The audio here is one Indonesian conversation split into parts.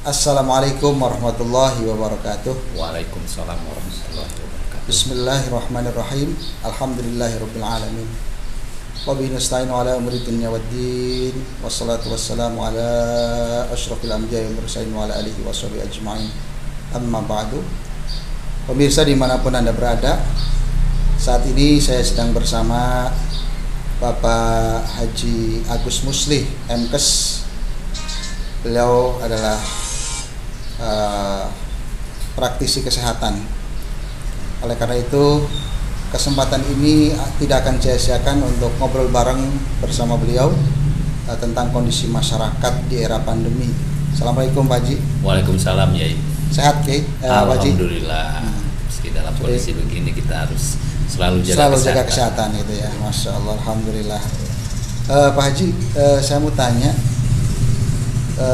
Assalamualaikum warahmatullahi wabarakatuh. Waalaikumsalam warahmatullahi wabarakatuh. Bismillahirrahmanirrahim. Alhamdulillahirabbil alamin. Wa bihi nasta'inu ala umuri dunya waddin. Wassalatu wassalamu ala asyrafil anbiya'i wal mursalin wa ala alihi washabihi ajma'in. Amma ba'du. Pemirsa dimanapun Anda berada, saat ini saya sedang bersama Bapak Haji Agus Muslih, MKes. Beliau adalah praktisi kesehatan. Oleh karena itu, kesempatan ini tidak akan saya sia-siakan untuk ngobrol bareng bersama beliau tentang kondisi masyarakat di era pandemi. Assalamualaikum Pak Haji. Waalaikumsalam Yai. Sehat Pak Haji? Alhamdulillah. Meski dalam kondisi begini kita harus selalu jaga kesehatan gitu ya. Masya Allah, alhamdulillah. Pak Haji, saya mau tanya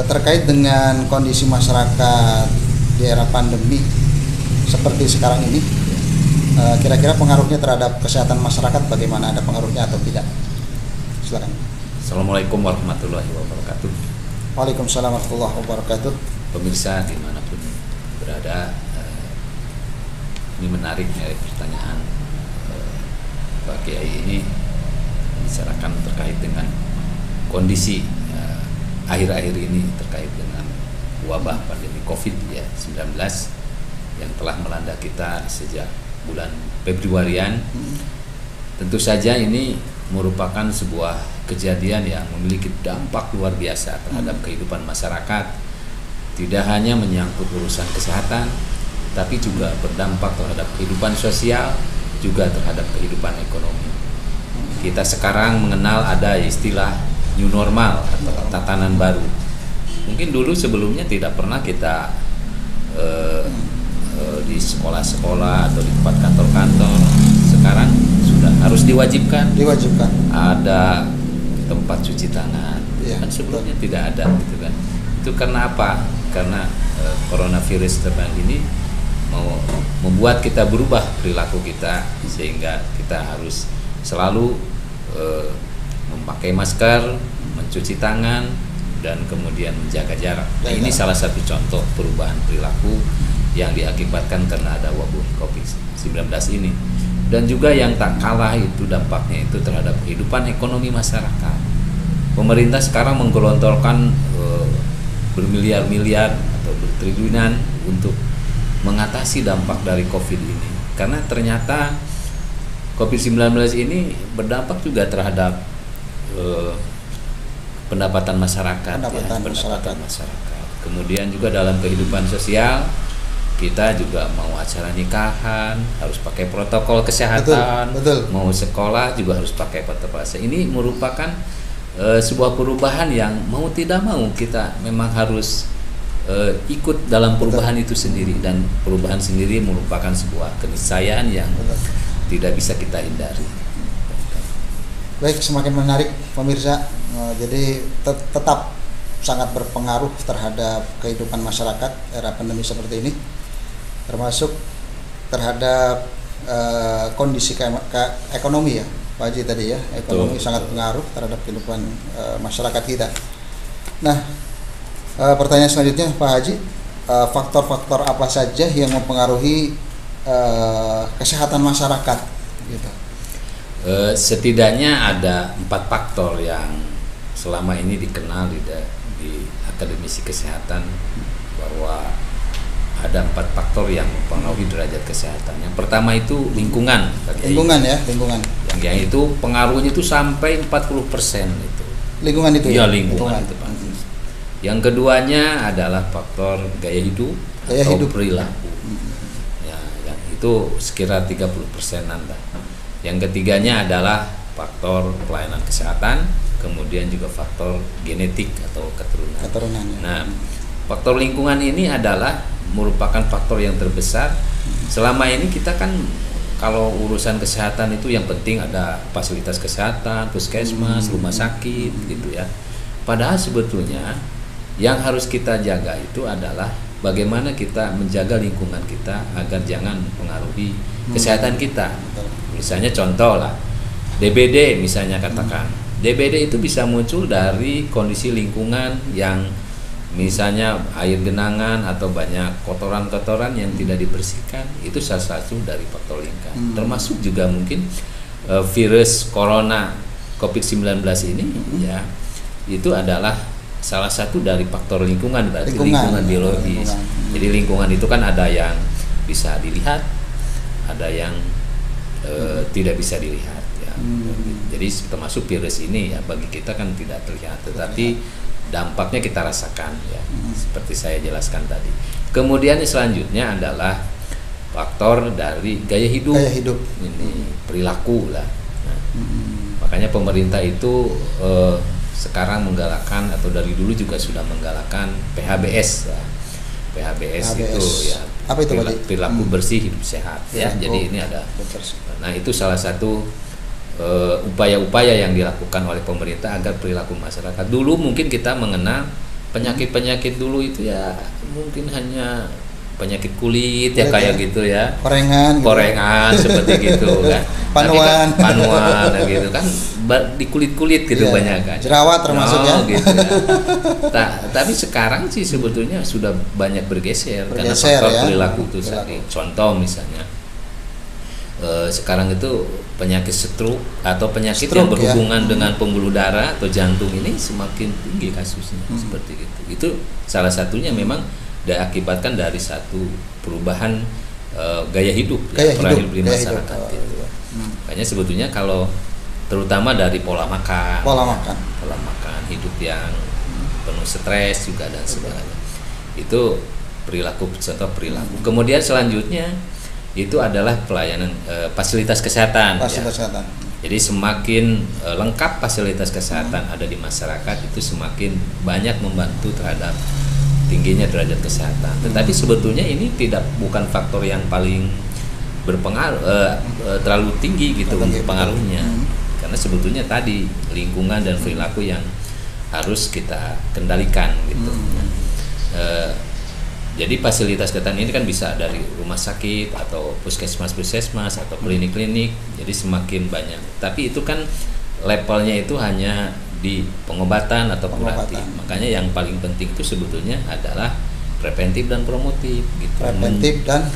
terkait dengan kondisi masyarakat di era pandemi seperti sekarang ini, kira-kira pengaruhnya terhadap kesehatan masyarakat bagaimana? Ada pengaruhnya atau tidak? Silakan. Assalamualaikum warahmatullahi wabarakatuh. Waalaikumsalam warahmatullahi wabarakatuh. Pemirsa dimanapun berada, ini menarik dari pertanyaan Pak Kiai ini bicarakan terkait dengan kondisi akhir-akhir ini terkait dengan wabah pandemi COVID-19 yang telah melanda kita sejak bulan Februarian. Tentu saja ini merupakan sebuah kejadian yang memiliki dampak luar biasa terhadap kehidupan masyarakat. Tidak hanya menyangkut urusan kesehatan, tapi juga berdampak terhadap kehidupan sosial, juga terhadap kehidupan ekonomi. Kita sekarang mengenal ada istilah new normal atau tatanan baru. Mungkin dulu sebelumnya tidak pernah kita di sekolah-sekolah atau di tempat kantor-kantor. Sekarang sudah harus diwajibkan ada tempat cuci tangan. Ya, kan sebelumnya tidak ada gitu kan. Itu karena apa? Karena coronavirus terbang ini mau membuat kita berubah perilaku kita, sehingga kita harus selalu memakai masker, mencuci tangan, dan kemudian menjaga jarak. Nah, ini salah satu contoh perubahan perilaku yang diakibatkan karena ada wabah COVID-19 ini. Dan juga yang tak kalah itu dampaknya itu terhadap kehidupan ekonomi masyarakat. Pemerintah sekarang menggelontorkan bermiliar-miliar atau bertriliunan untuk mengatasi dampak dari COVID ini. Karena ternyata COVID-19 ini berdampak juga terhadap pendapatan masyarakat. Pendapatan masyarakat. Kemudian juga dalam kehidupan sosial, kita juga mau acara nikahan harus pakai protokol kesehatan. Betul. Mau sekolah juga harus pakai protokol kesehatan. Ini merupakan sebuah perubahan yang mau tidak mau kita memang harus ikut dalam perubahan itu sendiri, dan perubahan sendiri merupakan sebuah keniscayaan yang tidak bisa kita hindari. Baik, semakin menarik pemirsa. Jadi tetap sangat berpengaruh terhadap kehidupan masyarakat era pandemi seperti ini, termasuk terhadap kondisi ekonomi ya Pak Haji tadi ya. Ekonomi sangat pengaruh terhadap kehidupan masyarakat kita. Nah, pertanyaan selanjutnya Pak Haji, faktor-faktor apa saja yang mempengaruhi kesehatan masyarakat gitu? Setidaknya ada 4 faktor yang selama ini dikenal di akademisi kesehatan, bahwa ada 4 faktor yang mempengaruhi derajat kesehatan. Yang pertama itu lingkungan. Lingkungan. Yang itu pengaruhnya itu sampai 40% itu. Lingkungan itu. Iya, lingkungan itu Pak. Yang keduanya adalah faktor gaya hidup atau perilaku. Ya, yang itu sekira 30%-an lah. Yang ketiganya adalah faktor pelayanan kesehatan, kemudian juga faktor genetik atau keturunan. Nah, faktor lingkungan ini adalah merupakan faktor yang terbesar. Selama ini kita kan kalau urusan kesehatan itu yang penting ada fasilitas kesehatan, puskesmas, rumah sakit gitu ya. Padahal sebetulnya yang harus kita jaga itu adalah bagaimana kita menjaga lingkungan kita agar jangan mempengaruhi kesehatan kita. Misalnya contoh lah, DBD misalnya katakan. DBD itu bisa muncul dari kondisi lingkungan yang Misalnya air genangan atau banyak kotoran-kotoran yang tidak dibersihkan, itu salah satu dari faktor lingkungan. Termasuk juga mungkin virus corona COVID-19 ini ya, itu adalah salah satu dari faktor lingkungan, berarti lingkungan biologis. Jadi lingkungan itu kan ada yang bisa dilihat, ada yang tidak bisa dilihat ya. Jadi termasuk virus ini ya, bagi kita kan tidak terlihat, tetapi dampaknya kita rasakan ya, seperti saya jelaskan tadi. Kemudian selanjutnya adalah faktor dari gaya hidup. Ini perilaku lah. Nah, makanya pemerintah itu sekarang menggalakkan, atau dari dulu juga sudah menggalakkan PHBS ya. PHBS itu ya, apa itu perilaku bersih hidup sehat ya. Jadi ini ada. Nah, itu salah satu upaya-upaya yang dilakukan oleh pemerintah agar perilaku masyarakat. Dulu mungkin kita mengenal penyakit-penyakit dulu itu ya mungkin hanya penyakit kulit ya, kayak gitu ya, korengan seperti gitu kan, panuan gitu kan, di kulit gitu banyak kan, jerawat termasuknya gitu ya. Tapi sekarang sih sebetulnya sudah banyak bergeser karena faktor perilaku itu tadi. Contoh misalnya sekarang itu penyakit stroke atau penyakit yang berhubungan dengan pembuluh darah atau jantung ini semakin tinggi kasusnya, seperti itu. Itu salah satunya memang diakibatkan dari satu perubahan gaya hidup di masyarakat gitu. Makanya sebetulnya kalau terutama dari pola makan hidup yang penuh stres juga dan sebagainya, itu perilaku. Kemudian selanjutnya itu adalah pelayanan fasilitas kesehatan. Jadi semakin lengkap fasilitas kesehatan ada di masyarakat, itu semakin banyak membantu terhadap tingginya derajat kesehatan. Tetapi sebetulnya ini bukan faktor yang paling berpengaruh terlalu tinggi gitu untuk pengaruhnya. Karena sebetulnya tadi lingkungan dan perilaku yang harus kita kendalikan gitu. Jadi fasilitas kesehatan ini kan bisa dari rumah sakit atau puskesmas atau klinik-klinik. Jadi semakin banyak. Tapi itu kan levelnya itu hanya di pengobatan atau kuratif. Makanya yang paling penting itu sebetulnya adalah preventif dan promotif gitu.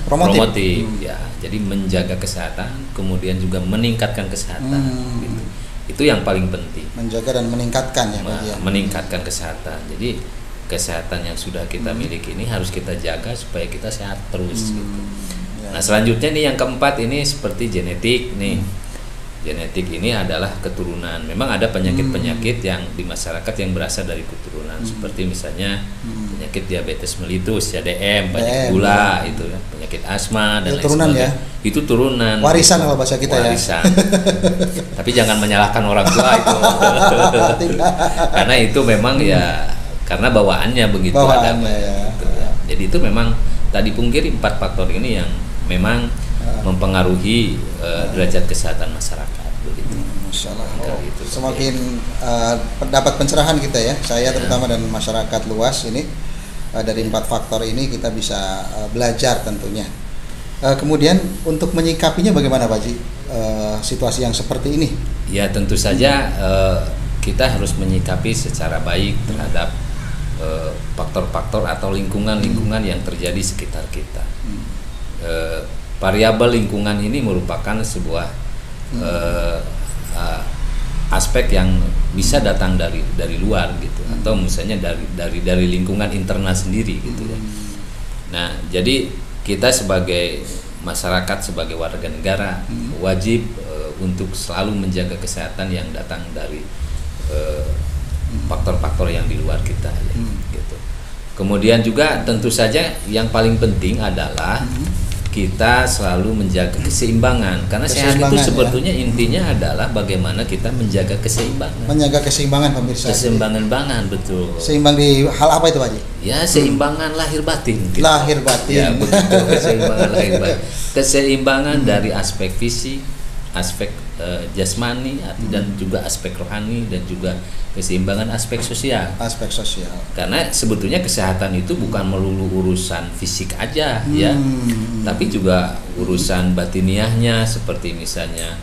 Promotif ya. Jadi menjaga kesehatan, kemudian juga meningkatkan kesehatan gitu. Itu yang paling penting. Menjaga dan meningkatkan ya, meningkatkan kesehatan. Jadi kesehatan yang sudah kita miliki ini harus kita jaga supaya kita sehat terus gitu. Nah, selanjutnya nih yang keempat ini seperti genetik nih. Genetik ini adalah keturunan. Memang ada penyakit-penyakit yang di masyarakat yang berasal dari keturunan, seperti misalnya penyakit diabetes mellitus, DM, banyak gula itu, penyakit asma dan lain sebagainya. Itu turunan. Warisan kalau bahasa kita ya. Tapi jangan menyalahkan orang tua itu. Karena itu memang ya karena bawaannya begitu ada. Gitu. Jadi itu memang tadi pungkiri 4 faktor ini yang memang mempengaruhi derajat kesehatan masyarakat begitu. Masya Allah. Semakin dapat pencerahan kita ya, saya terutama dan masyarakat luas ini dari 4 faktor ini kita bisa belajar tentunya. Kemudian untuk menyikapinya bagaimana Pak Haji situasi yang seperti ini? Ya tentu saja kita harus menyikapi secara baik terhadap faktor-faktor atau lingkungan-lingkungan yang terjadi sekitar kita. Variabel lingkungan ini merupakan sebuah aspek yang bisa datang dari luar gitu, atau misalnya dari lingkungan internal sendiri gitu ya. Nah, jadi kita sebagai masyarakat, sebagai warga negara wajib untuk selalu menjaga kesehatan yang datang dari faktor-faktor yang di luar kita ya, gitu. Kemudian juga tentu saja yang paling penting adalah kita selalu menjaga keseimbangan, karena sehat itu sebetulnya intinya adalah bagaimana kita menjaga keseimbangan. Menjaga keseimbangan pemirsa. Keseimbangan betul. Seimbang di hal apa itu Pak Haji? Ya seimbangan lahir batin. Gitu. Lahir batin. Ya betul, keseimbangan lahir batin. Keseimbangan dari aspek fisik, aspek jasmani dan juga aspek rohani, dan juga keseimbangan aspek sosial. Aspek sosial. Karena sebetulnya kesehatan itu bukan melulu urusan fisik aja ya, tapi juga urusan batiniahnya, seperti misalnya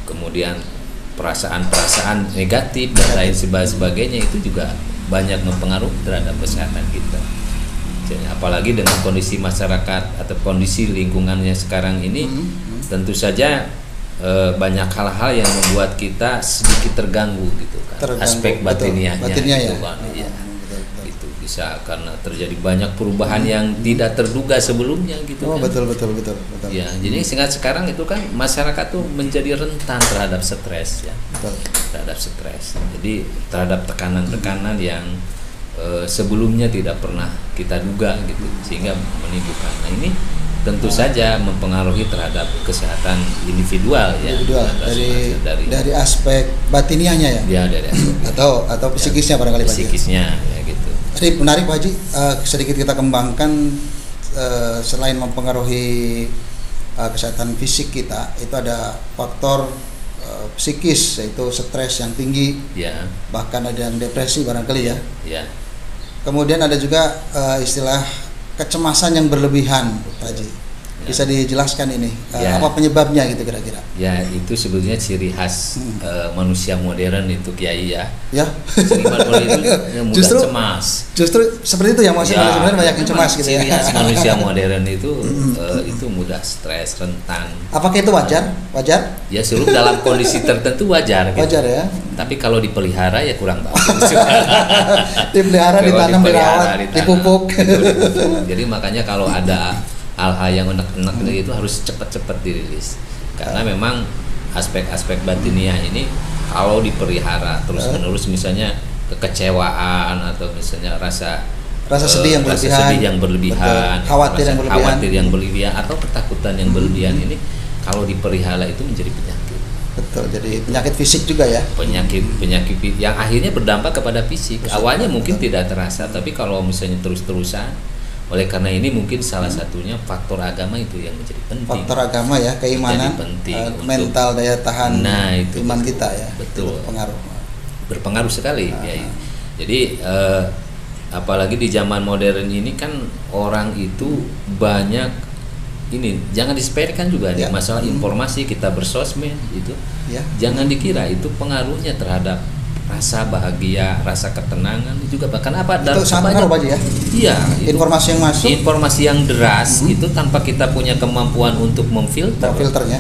kemudian perasaan-perasaan negatif dan lain sebagainya itu juga banyak mempengaruhi terhadap kesehatan kita. Jadi, apalagi dengan kondisi masyarakat atau kondisi lingkungannya sekarang ini, tentu saja banyak hal-hal yang membuat kita sedikit terganggu gitu kan. Aspek batiniahnya ya. Kan, ya. Itu bisa karena terjadi banyak perubahan yang tidak terduga sebelumnya gitu kan. Betul. Ya, jadi sehingga sekarang itu kan masyarakat tuh menjadi rentan terhadap stres ya. Betul. Terhadap stres. Jadi terhadap tekanan-tekanan yang sebelumnya tidak pernah kita duga gitu, sehingga menimbulkan. Nah, ini tentu saja mempengaruhi terhadap kesehatan individual ya. Dari aspek batiniahnya ya. Ya, dari aspek atau psikisnya barangkali Pak Haji. Psikisnya ya gitu. Jadi menarik Pak Haji, sedikit kita kembangkan, selain mempengaruhi kesehatan fisik kita, itu ada faktor psikis, yaitu stres yang tinggi, ya. Bahkan ada yang depresi barangkali ya. Ya. Kemudian ada juga istilah kecemasan yang berlebihan, Pak Haji. Bisa dijelaskan ini apa penyebabnya gitu kira-kira? Ya, itu sebetulnya ciri khas manusia modern itu Kiai ya. Ya. Itu mudah cemas. Justru seperti itu ya, manusia modern banyak yang cemas gitu ya. Ciri khas manusia modern itu mudah stres, rentan. Apakah itu wajar? Wajar? Ya, seluruh dalam kondisi tertentu wajar. Gitu. Wajar ya. Tapi kalau dipelihara ya kurang bagus. Dipelihara, ditanam, dirawat, dipupuk. Jadi makanya kalau ada hal-hal yang enak-enak itu harus cepat-cepat dirilis, karena memang aspek-aspek batiniah ini kalau dipelihara terus-menerus, misalnya kekecewaan atau misalnya rasa sedih yang berlebihan, khawatir yang berlebihan atau ketakutan yang berlebihan ini kalau dipelihara itu menjadi penyakit. Betul, jadi penyakit fisik juga ya. Penyakit yang akhirnya berdampak kepada fisik. Awalnya mungkin tidak terasa, tapi kalau misalnya terus-terusan. Oleh karena ini mungkin salah satunya faktor agama itu yang menjadi penting. Faktor agama ya, keimanan, mental, daya tahan itu iman kita ya. Betul. Berpengaruh sekali. Ya. Ya. Jadi apalagi di zaman modern ini kan orang itu banyak ini, jangan disepelekan juga nih masalah informasi, kita bersosmed itu. Ya. Jangan dikira itu pengaruhnya terhadap rasa bahagia, rasa ketenangan juga, bahkan apa dalam banyak ya. Iya, informasi yang masuk, informasi yang deras itu tanpa kita punya kemampuan untuk memfilternya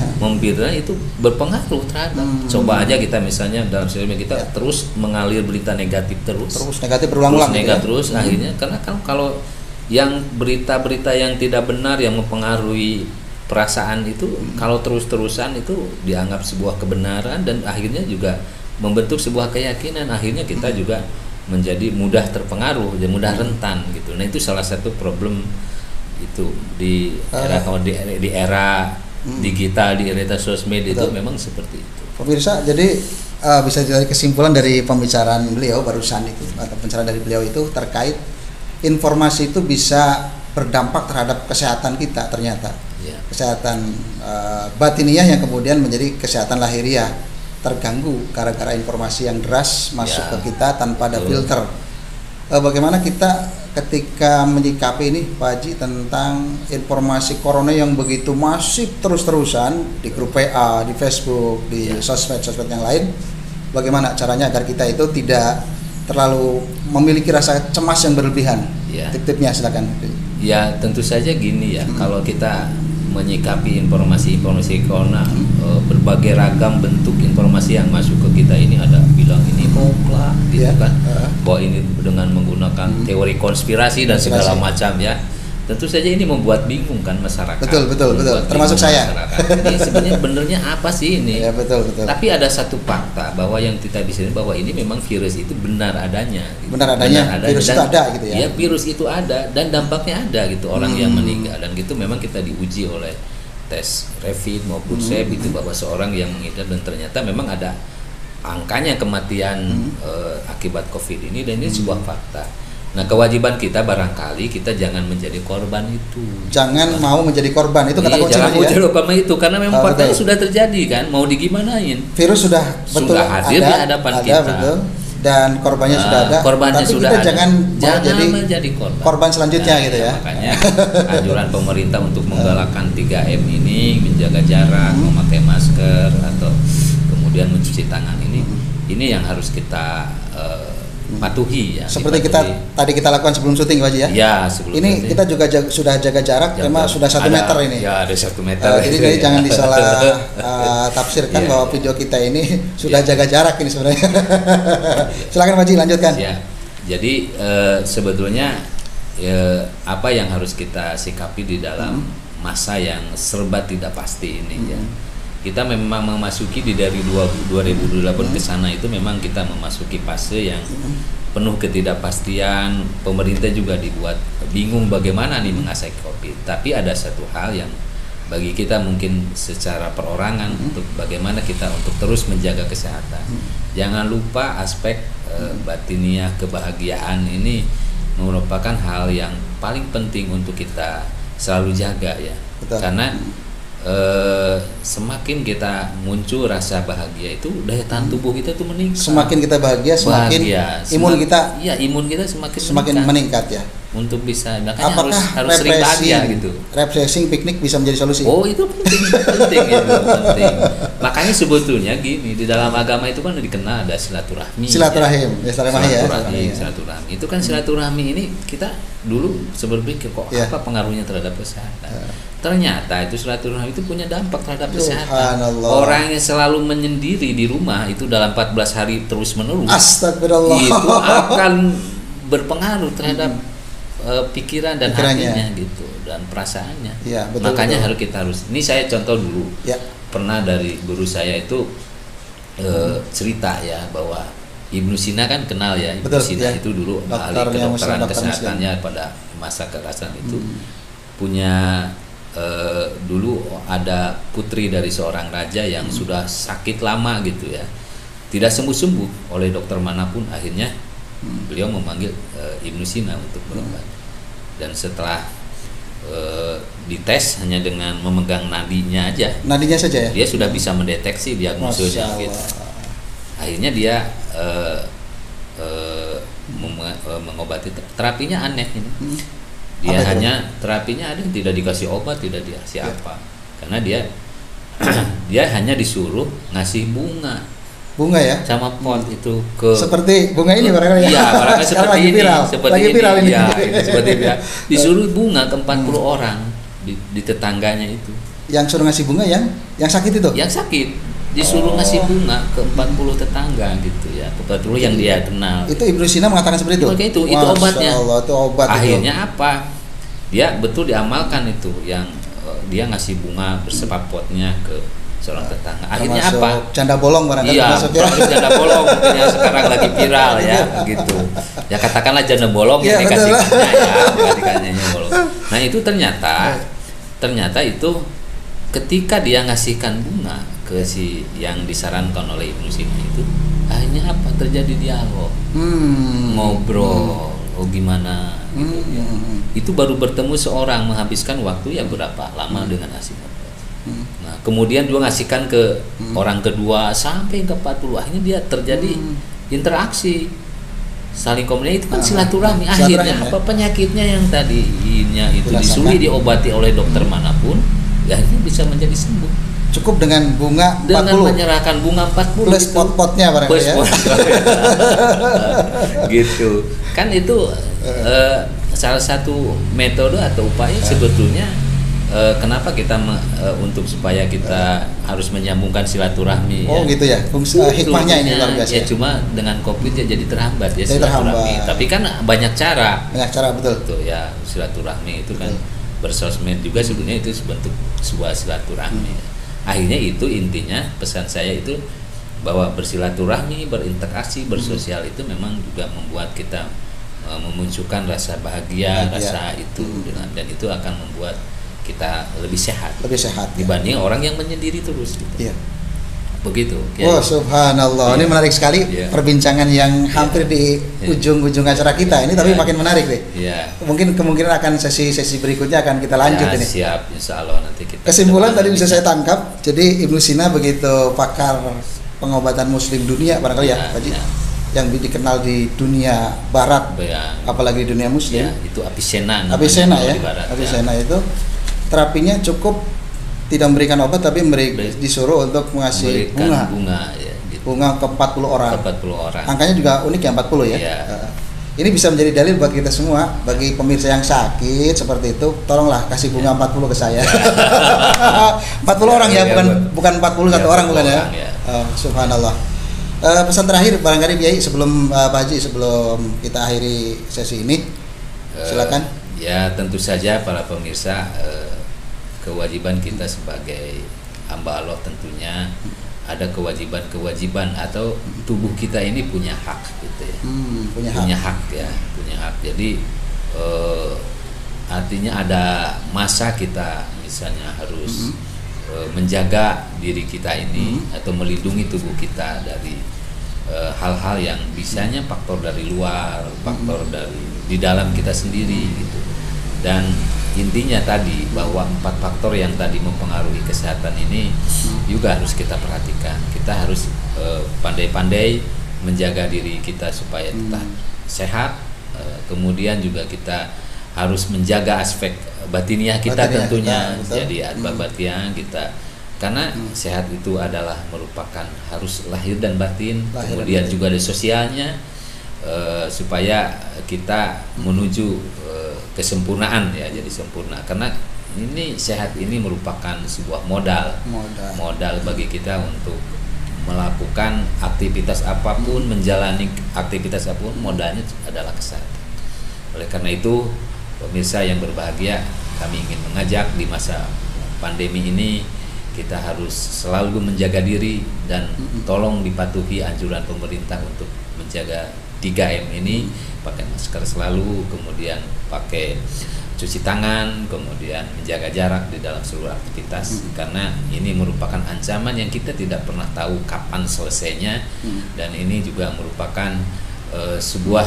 itu berpengaruh terhadap. Coba aja kita misalnya dalam sosial media kita terus mengalir berita negatif terus negatif berulang-ulang terus akhirnya karena kalau yang berita-berita yang tidak benar yang mempengaruhi perasaan itu kalau terus-terusan itu dianggap sebuah kebenaran dan akhirnya juga membentuk sebuah keyakinan, akhirnya kita juga menjadi mudah terpengaruh dan mudah rentan gitu. Nah, itu salah satu problem itu di era digital, di era sosmed itu memang seperti itu. Pemirsa, jadi bisa dari kesimpulan dari pembicaraan beliau barusan itu atau pencerahan dari beliau itu terkait informasi itu bisa berdampak terhadap kesehatan kita ternyata. Ya. Kesehatan batiniah yang kemudian menjadi kesehatan lahiriah terganggu gara-gara informasi yang deras masuk ke kita tanpa ada filter. Bagaimana kita ketika menyikapi ini Pak Haji tentang informasi corona yang begitu masif terus-terusan di grup WA, di Facebook, di sosmed yang lain, bagaimana caranya agar kita itu tidak terlalu memiliki rasa cemas yang berlebihan? Tip-tipnya silakan. Ya, tentu saja gini ya, kalau kita menyikapi informasi corona, berbagai ragam bentuk informasi yang masuk ke kita ini, ada bilang ini hoax lah gitu kan, bahwa ini dengan menggunakan teori konspirasi dan segala macam ya. Tentu saja ini membuat bingung kan masyarakat. Betul. Termasuk saya. Ini sebenarnya benernya apa sih ini? Ya, betul. Tapi ada satu fakta bahwa yang kita bisa bahwa ini memang virus itu benar adanya. Gitu. Benar adanya. Virus itu ada gitu ya. Ya, virus itu ada dan dampaknya ada gitu, orang yang meninggal, dan gitu memang kita diuji oleh tes rapid maupun swab itu bahwa seorang yang mengidap dan ternyata memang ada angkanya kematian akibat COVID ini, dan ini sebuah fakta. Nah, kewajiban kita barangkali kita jangan menjadi korban itu. Jangan mau menjadi korban itu kata kuncinya. Jangan menjadi korban itu karena memang faktanya sudah terjadi kan, mau digimanain. Virus sudah hadir di hadapan kita. Betul. Dan korbannya sudah ada. Korbannya tapi sudah kita ada. jangan menjadi korban selanjutnya gitu ya. Makanya anjuran pemerintah untuk menggalakkan 3M ini, menjaga jarak, memakai masker atau kemudian mencuci tangan ini yang harus kita patuhi ya. Seperti tadi kita lakukan sebelum syuting Pak Haji ya. Ya, sebelum ini syuting. kita juga sudah jaga jarak, memang sudah 1 meter ini. Ya, ada 1 meter. Jadi jangan disalah tafsirkan bahwa video kita ini sudah jaga jarak ini sebenarnya. Silakan Pak Haji, lanjutkan. Ya. Jadi sebetulnya apa yang harus kita sikapi di dalam masa yang serba tidak pasti ini ya. Kita memang memasuki dari 2028 ke sana itu memang kita memasuki fase yang penuh ketidakpastian. Pemerintah juga dibuat bingung bagaimana nih mengatasi Covid. Tapi ada satu hal yang bagi kita mungkin secara perorangan untuk bagaimana kita untuk terus menjaga kesehatan. Jangan lupa aspek batiniah, kebahagiaan ini merupakan hal yang paling penting untuk kita selalu jaga ya. Betul. Karena semakin kita muncul rasa bahagia itu daya tahan tubuh kita tuh meningkat. Semakin kita bahagia, semakin imun kita semakin meningkat ya. Untuk bisa, makanya apakah harus sering bahagia gitu. Refreshing piknik bisa menjadi solusi? Oh, itu penting itu penting. Makanya sebetulnya gini, di dalam agama itu kan dikenal ada silaturahmi. Silaturahim itu kan silaturahmi ini kita dulu berpikir kok apa pengaruhnya terhadap kesehatan. Ternyata itu silaturahmi itu punya dampak terhadap kesehatan. Orang yang selalu menyendiri di rumah itu dalam 14 hari terus menerus, astagfirullah, itu akan berpengaruh terhadap pikiran dan hatinya gitu dan perasaannya. Ya, makanya harus ini saya contoh dulu. Ya. Pernah dari guru saya itu cerita ya bahwa Ibnu Sina kan kenal ya. Ibnu Sina itu dulu ahli kedokteran kesehatannya pada masa kekerasan itu punya dulu ada putri dari seorang raja yang sudah sakit lama gitu ya, tidak sembuh-sembuh oleh dokter manapun. Akhirnya beliau memanggil Ibnu Sina untuk berobat, dan setelah dites hanya dengan memegang nadinya saja ya, dia sudah bisa mendeteksi diagnosisnya gitu. Akhirnya dia mengobati. Terapinya aneh ini. Dia terapinya ada yang tidak dikasih obat, tidak dikasih apa, karena dia hanya disuruh ngasih bunga ya sama pot itu ke seperti bunga ini barangkali ya. Iya, barangkali seperti ini. Lagi viral ini. Ya, seperti viral. Disuruh bunga ke 40 orang di tetangganya itu. Yang suruh ngasih bunga yang sakit itu? Yang sakit. Disuruh ngasih bunga ke 40 tetangga gitu ya. Ke 40 yang dia kenal. Itu Ibnu Sina mengatakan seperti itu. Itu obatnya. Allah, itu obat. Akhirnya apa? Dia betul diamalkan itu, yang dia ngasih bunga bersama potnya ke seorang tetangga. Akhirnya termasuk apa? Janda bolong barangkali. Iya, janda bolong mungkin yang sekarang lagi viral ya, begitu. Ya katakanlah janda bolong yang dikasih bunga ya, bolong. Nah itu ternyata itu ketika dia ngasihkan bunga ke si yang disarankan oleh Ibnu Sina itu, akhirnya apa? Terjadi dialog, ngobrol, gimana gitu ya. Itu baru bertemu seorang, menghabiskan waktu ya berapa lama dengan ngasih obat. Nah, kemudian juga ngasihkan ke orang kedua sampai ke 40. Akhirnya dia terjadi interaksi, saling komunikasi, itu kan silaturahmi. Akhirnya apa? Penyakitnya yang tadinya itu disuruh diobati oleh dokter manapun, ya akhirnya bisa menjadi sembuh. Cukup dengan bunga 40. Dengan menyerahkan bunga 40 plus pot-potnya barangkali ya. Gitu. Kan itu salah satu metode atau upaya sebetulnya. Kenapa kita untuk supaya kita harus menyambungkan silaturahmi? Gitu ya. Hikmahnya ini luar biasa. Ya cuma dengan Covid ya jadi terhambat ya silaturahmi. Tapi kan banyak cara. Betul. Tuh ya, silaturahmi itu kan bersosmed juga sebenarnya itu bentuk sebuah silaturahmi. Akhirnya itu intinya pesan saya itu bahwa bersilaturahmi, berinteraksi, bersosial itu memang juga membuat kita memunculkan rasa bahagia. Rasa itu dan itu akan membuat kita lebih sehat dibanding orang yang menyendiri terus gitu. Iya. Begitu. Oh, subhanallah. Ini menarik sekali perbincangan yang hampir di ujung-ujung acara kita ini, tapi makin menarik deh. Mungkin kemungkinan akan sesi berikutnya akan kita lanjut ini. Siap, insyaallah nanti kita. Kesimpulan tadi bisa saya tangkap. Jadi Ibnu Sina begitu pakar pengobatan muslim dunia barangkali ya, Pak Haji. Yang dikenal di dunia barat, apalagi di dunia muslim. Itu Avicenna ya. Avicenna itu terapinya cukup tidak memberikan obat, tapi disuruh untuk mengasih bunga ya, gitu. bunga ke 40 orang. Ke 40 orang. Angkanya juga unik ya, 40 ya. Iya. Ini bisa menjadi dalil buat kita semua, bagi pemirsa yang sakit seperti itu, tolonglah kasih bunga 40 ke saya. 40 orang ya, bukan 41 orang bukan ya. Subhanallah. Pesan terakhir barangkali Kiai sebelum Pak Haji, sebelum kita akhiri sesi ini, silakan. Ya tentu saja para pemirsa, kewajiban kita sebagai hamba Allah tentunya ada kewajiban atau tubuh kita ini punya hak gitu ya. Punya hak. Jadi artinya ada masa kita misalnya harus menjaga diri kita ini atau melindungi tubuh kita dari hal-hal yang bisanya faktor dari luar, faktor dari di dalam kita sendiri gitu. Dan intinya tadi bahwa 4 faktor yang tadi mempengaruhi kesehatan ini juga harus kita perhatikan. Kita harus pandai-pandai menjaga diri kita supaya tetap sehat. Kemudian juga kita harus menjaga aspek batiniah kita tentunya. Jadi batinah kita, karena sehat itu adalah merupakan harus lahir dan batin. Kemudian juga ada sosialnya, supaya kita menuju kesempurnaan ya, jadi sempurna. Karena ini sehat ini merupakan sebuah modal bagi kita untuk melakukan aktivitas apapun, menjalani aktivitas apapun, modalnya adalah kesehatan. Oleh karena itu, pemirsa yang berbahagia, kami ingin mengajak di masa pandemi ini kita harus selalu menjaga diri dan tolong dipatuhi anjuran pemerintah untuk menjaga 3M ini, pakai masker selalu, kemudian pakai cuci tangan, kemudian menjaga jarak di dalam seluruh aktivitas, karena ini merupakan ancaman yang kita tidak pernah tahu kapan selesainya, dan ini juga merupakan sebuah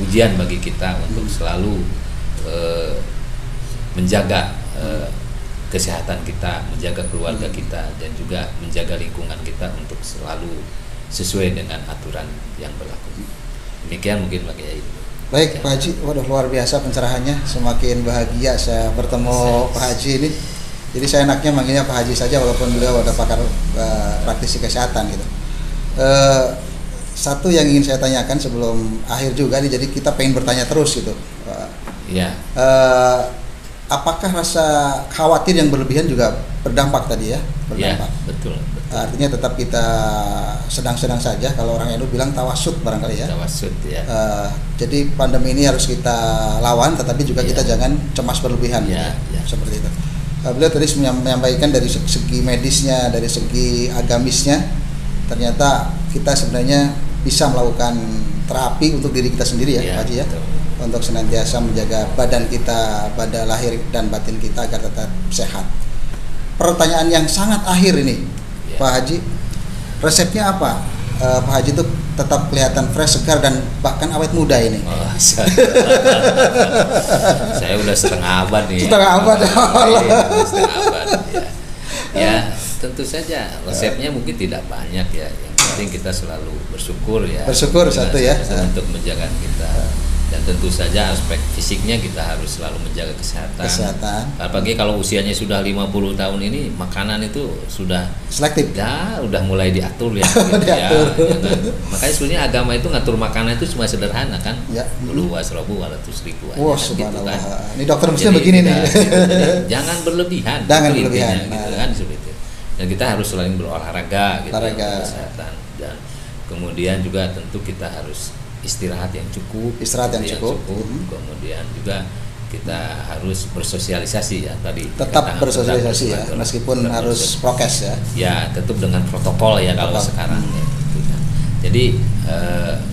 ujian bagi kita untuk selalu menjaga kesehatan kita, menjaga keluarga kita, dan juga menjaga lingkungan kita untuk selalu sesuai dengan aturan yang berlaku. Demikian mungkin Pak Kiai. Baik Pak Haji, waduh luar biasa pencerahannya, semakin bahagia saya bertemu Pak Haji ini. Jadi saya enaknya manggilnya Pak Haji saja walaupun beliau ada pakar praktisi kesehatan gitu. Satu yang ingin saya tanyakan sebelum akhir juga nih, jadi kita pengen bertanya terus gitu. Iya. Apakah rasa khawatir yang berlebihan juga berdampak tadi ya? Berdampak. Ya, betul. Artinya tetap kita sedang-sedang saja, kalau orang Hindu bilang tawasud barangkali ya. Tawasud ya. Jadi pandemi ini harus kita lawan, tetapi juga kita jangan cemas berlebihan ya. Seperti itu. Beliau tadi menyampaikan dari segi medisnya, dari segi agamisnya, ternyata kita sebenarnya bisa melakukan terapi untuk diri kita sendiri ya, Pak Haji ya. Betul. Untuk senantiasa menjaga badan kita, pada lahir dan batin kita agar tetap sehat. Pertanyaan yang sangat akhir ini, Pak Haji, resepnya apa? Pak Haji itu tetap kelihatan fresh, segar, dan bahkan awet muda ini. Saya udah setengah abad nih. Setengah abad ya. Setengah abad ya. Ya, tentu saja resepnya mungkin tidak banyak ya. Yang penting kita selalu bersyukur ya. Bersyukur satu ya. Untuk menjaga kita. Dan tentu saja aspek fisiknya kita harus selalu menjaga kesehatan. Apalagi kalau usianya sudah 50 tahun ini, makanan itu sudah selektif. Ya, udah mulai diatur ya. Gitu ya. Makanya sebenarnya agama itu ngatur makanan itu cuma sederhana kan. Ya. Dulu wasrobu walatus ribu aja. Wah, subhanallah. Gitu kan. Ini dokter mesti begini nih. Jangan berlebihan. Jangan berlebihan. Gitu kan seperti itu. Dan kita harus selalu berolahraga gitu untuk kesehatan. Dan kemudian juga tentu kita harus istirahat yang cukup. Kemudian juga kita harus bersosialisasi ya tadi. Tetap bersosialisasi ya, meskipun harus prokes ya. Ya, tetap dengan protokol ya kalau sekarang ya. Jadi,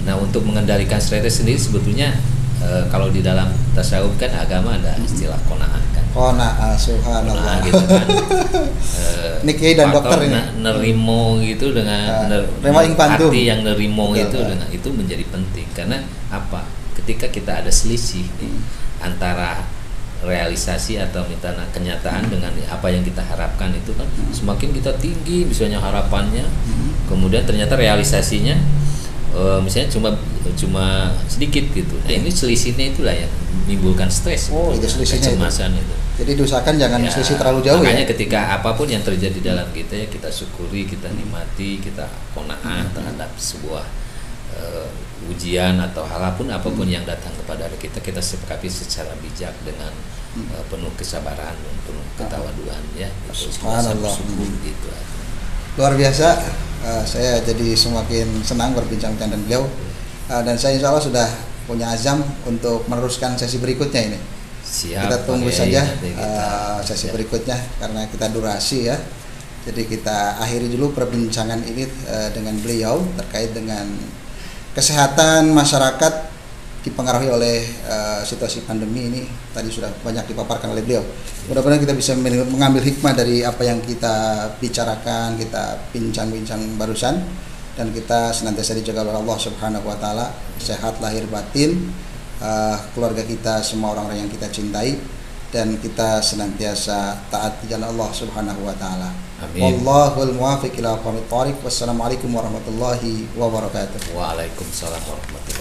nah untuk mengendalikan stres sendiri sebetulnya kalau di dalam tasawuf kan agama ada istilah qanaah kan. Qanaah, subhanallah. Gitu kan. Niki dan dokter ini nerimo gitu dengan hati yang nerimo itu dengan itu menjadi penting, karena apa? Ketika kita ada selisih antara realisasi atau kenyataan dengan apa yang kita harapkan itu kan semakin kita tinggi misalnya harapannya, kemudian ternyata realisasinya misalnya cuma sedikit gitu. Nah, ini selisihnya itulah yang menimbulkan stres, Oh, itu selisihnya kecemasan itu. Jadi diusahakan jangan Ya, selisih terlalu jauh makanya ya. ketika apapun yang terjadi dalam kita ya kita syukuri, kita nikmati, kita qanaah terhadap sebuah ujian atau apapun yang datang kepada kita, kita sikapi secara bijak dengan penuh kesabaran dan penuh ketawaduan ya. Gitu. Subhanallah. Bersyukur gitu. Luar biasa. Saya jadi semakin senang berbincang-bincang dengan beliau. Dan saya insya Allah sudah punya azam untuk meneruskan sesi berikutnya ini. Siap, Kita tunggu saja sesi ya. Berikutnya karena kita durasi ya. Jadi kita akhiri dulu perbincangan ini dengan beliau terkait dengan kesehatan masyarakat dipengaruhi oleh situasi pandemi ini. Tadi sudah banyak dipaparkan oleh beliau. Mudah-mudahan kita bisa mengambil hikmah dari apa yang kita bicarakan, kita bincang-bincang barusan, dan kita senantiasa dijaga oleh Allah Subhanahu wa taala, sehat lahir batin, keluarga kita, semua orang-orang yang kita cintai, dan kita senantiasa taat di jalan Allah Subhanahu wa taala. Amin. Wallahul muwaffiq ila aqwamit thoriq. Wassalamualaikum warahmatullahi wabarakatuh. Waalaikumsalam warahmatullahi wabarakatuh.